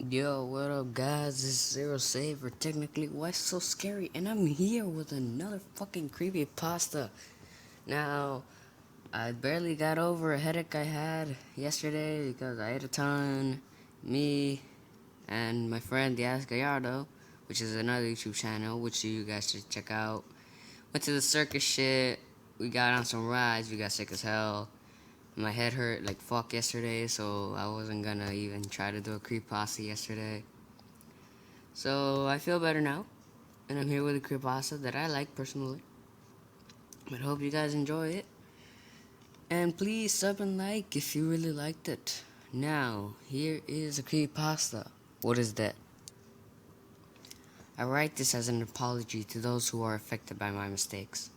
Yo, what up, guys? This is Zero Save, or technically Why So Scary, and I'm here with another fucking creepy pasta. Now, I barely got over a headache I had yesterday because I ate a ton. Me and my friend, the Ask Gallardo, which is another YouTube channel, which you guys should check out. Went to the circus shit. We got on some rides. We got sick as hell. My head hurt like fuck yesterday, so I wasn't gonna even try to do a creepypasta yesterday. So I feel better now, and I'm here with a creepypasta that I like personally. But hope you guys enjoy it. And please sub and like if you really liked it. Now, here is a creepypasta. What is that? I write this as an apology to those who are affected by my mistakes.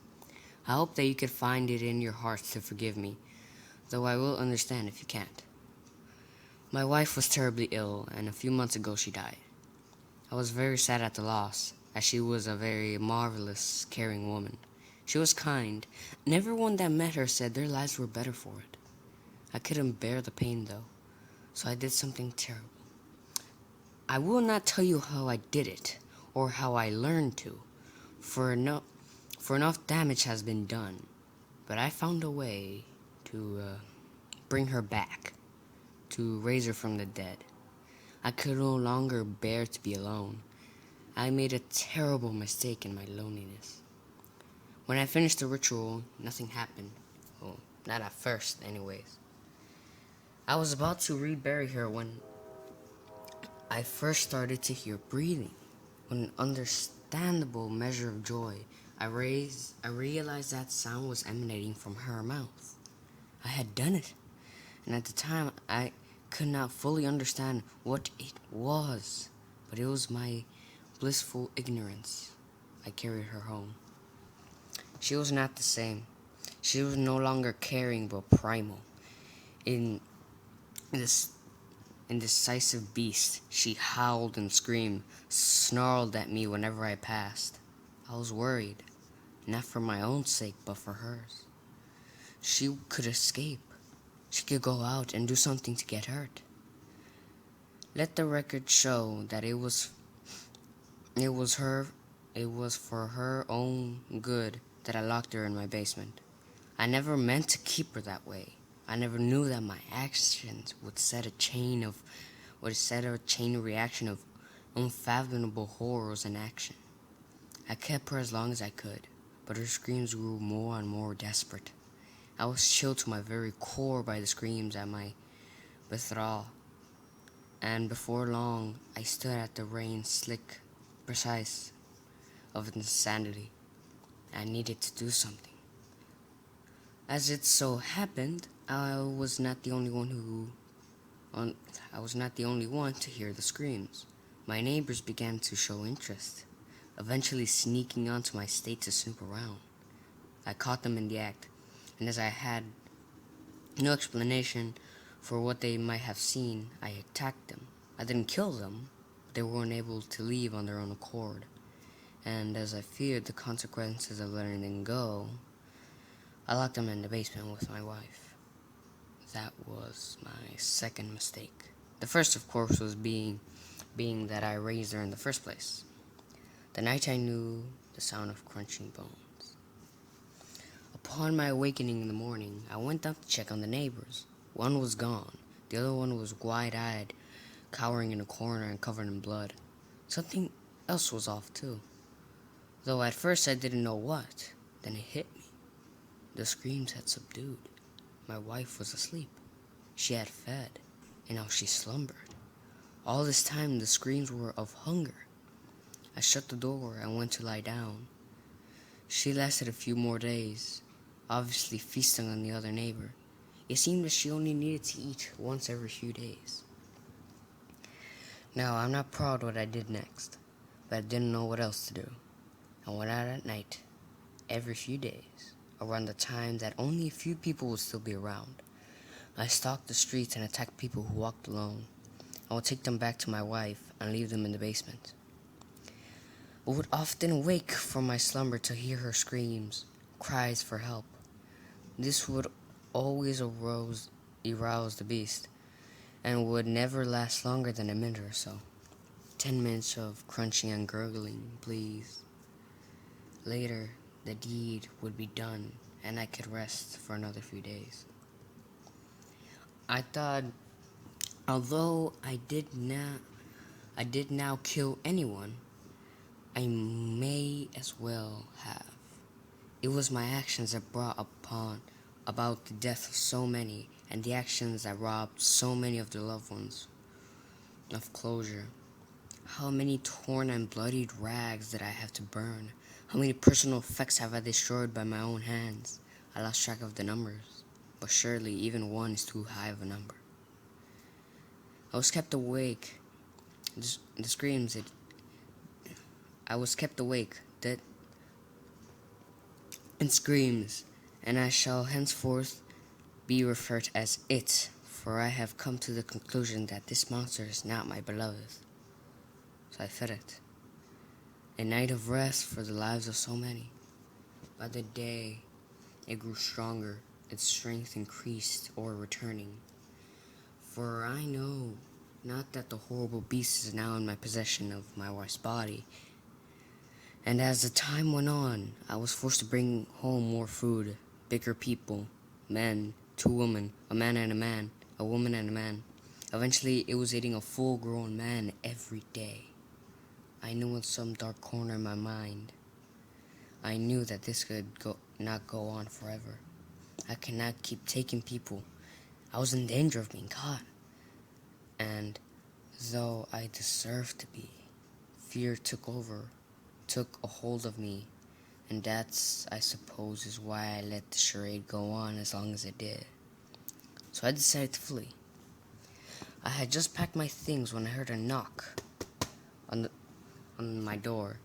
I hope that you could find it in your hearts to forgive me, though I will understand if you can't. My wife was terribly ill, and a few months ago she died. I was very sad at the loss, as she was a very marvelous, caring woman. She was kind, and everyone that met her said their lives were better for it. I couldn't bear the pain, though, so I did something terrible. I will not tell you how I did it, or how I learned to, for enough damage has been done, but I found a way to bring her back, to raise her from the dead. I could no longer bear to be alone. I made a terrible mistake in my loneliness. When I finished the ritual, nothing happened. Well, not at first, anyways. I was about to rebury her when I first started to hear breathing. With an understandable measure of joy, I realized that sound was emanating from her mouth. I had done it, and at the time I could not fully understand what it was, but it was my blissful ignorance. I carried her home. She was not the same. She was no longer caring but primal. In this indecisive beast, she howled and screamed, snarled at me whenever I passed. I was worried, not for my own sake, but for hers. She could escape. She could go out and do something to get hurt. Let the record show that it was for her own good that I locked her in my basement. I never meant to keep her that way. I never knew that my actions would set a chain reaction of unfathomable horrors in action. I kept her as long as I could, but her screams grew more and more desperate. I was chilled to my very core by the screams at my withdrawal, and before long I stood at the rain slick, precise of insanity. I needed to do something. As it so happened, I was not the only one to hear the screams. My neighbors began to show interest, eventually sneaking onto my estate to snoop around. I caught them in the act, and as I had no explanation for what they might have seen, I attacked them. I didn't kill them, but they were unable to leave on their own accord, and as I feared the consequences of letting them go, I locked them in the basement with my wife. That was my second mistake. The first, of course, was being that I raised her in the first place. The night I knew the sound of crunching bones. Upon my awakening in the morning, I went up to check on the neighbors. One was gone. The other one was wide-eyed, cowering in a corner and covered in blood. Something else was off, too. Though at first I didn't know what. Then it hit me. The screams had subdued. My wife was asleep. She had fed, and now she slumbered. All this time the screams were of hunger. I shut the door and went to lie down. She lasted a few more days, obviously feasting on the other neighbor. It seemed that she only needed to eat once every few days. Now, I'm not proud of what I did next, but I didn't know what else to do. I went out at night, every few days, around the time that only a few people would still be around. I stalked the streets and attacked people who walked alone. I would take them back to my wife and leave them in the basement. I would often wake from my slumber to hear her screams, cries for help. This would always arouse the beast, and would never last longer than a minute or so. 10 minutes of crunching and gurgling, please. Later, the deed would be done, and I could rest for another few days. I thought, although I did now kill anyone, I may as well have. It was my actions that brought about the death of so many, and the actions that robbed so many of their loved ones of closure. How many torn and bloodied rags did I have to burn? How many personal effects have I destroyed by my own hands? I lost track of the numbers, but surely even one is too high of a number. I was kept awake. The screams. I was kept awake. And screams, and I shall henceforth be referred as it, for I have come to the conclusion that this monster is not my beloved. So I fed it. A night of rest for the lives of so many. By the day, it grew stronger, its strength increased or returning. For I know not that the horrible beast is now in my possession of my wife's body. And as the time went on, I was forced to bring home more food, bigger people, men, 2 women, a man and a man, a woman and a man. Eventually, it was eating a full-grown man every day. I knew in some dark corner in my mind, I knew that this could not go on forever. I cannot keep taking people. I was in danger of being caught. And though I deserved to be, fear took a hold of me, and that's, I suppose, is why I let the charade go on as long as it did. So I decided to flee. I had just packed my things when I heard a knock on my door.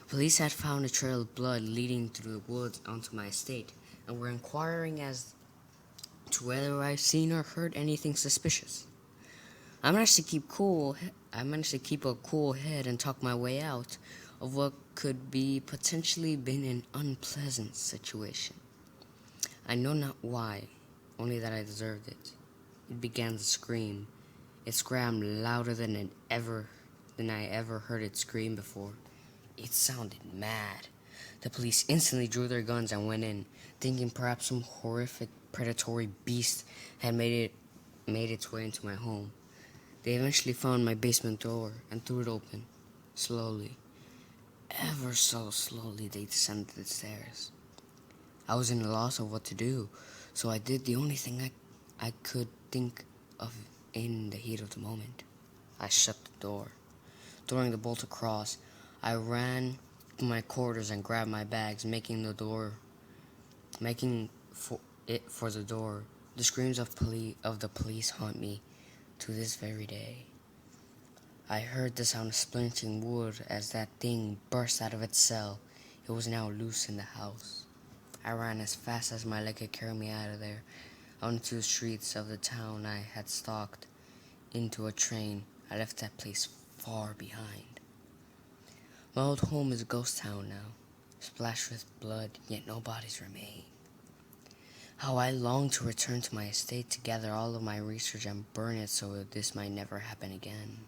Police had found a trail of blood leading through the woods onto my estate, and were inquiring as to whether I'd seen or heard anything suspicious. I managed to keep a cool head and talk my way out of what could be potentially been an unpleasant situation. I know not why, only that I deserved it. It began to scream. It screamed louder than I ever heard it scream before. It sounded mad. The police instantly drew their guns and went in, thinking perhaps some horrific predatory beast had made its way into my home. They eventually found my basement door and threw it open. Slowly, ever so slowly, they descended the stairs. I was in a loss of what to do, so I did the only thing I could think of in the heat of the moment. I shut the door. Throwing the bolt across, I ran to my quarters and grabbed my bags, making for the door. The screams of the police haunt me to this very day. I heard the sound of splintering wood as that thing burst out of its cell. It was now loose in the house. I ran as fast as my leg could carry me out of there, out into the streets of the town I had stalked, into a train. I left that place far behind. My old home is a ghost town now, splashed with blood, yet no bodies remain. How I long to return to my estate to gather all of my research and burn it so this might never happen again.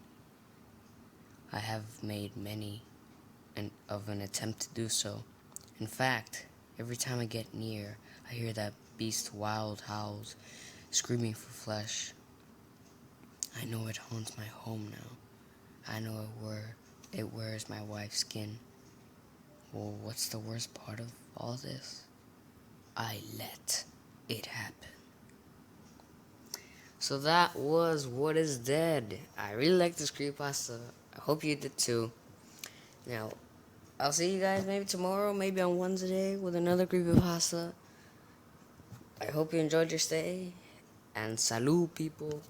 I have made many of an attempt to do so. In fact, every time I get near, I hear that beast's wild howls, screaming for flesh. I know it haunts my home now. I know it wears my wife's skin. Well, what's the worst part of all this? I let it happen. So that was What Is Dead. I really like this creepypasta. I hope you did too. Now, I'll see you guys maybe tomorrow, maybe on Wednesday with another creepypasta. I hope you enjoyed your stay. And salud, people.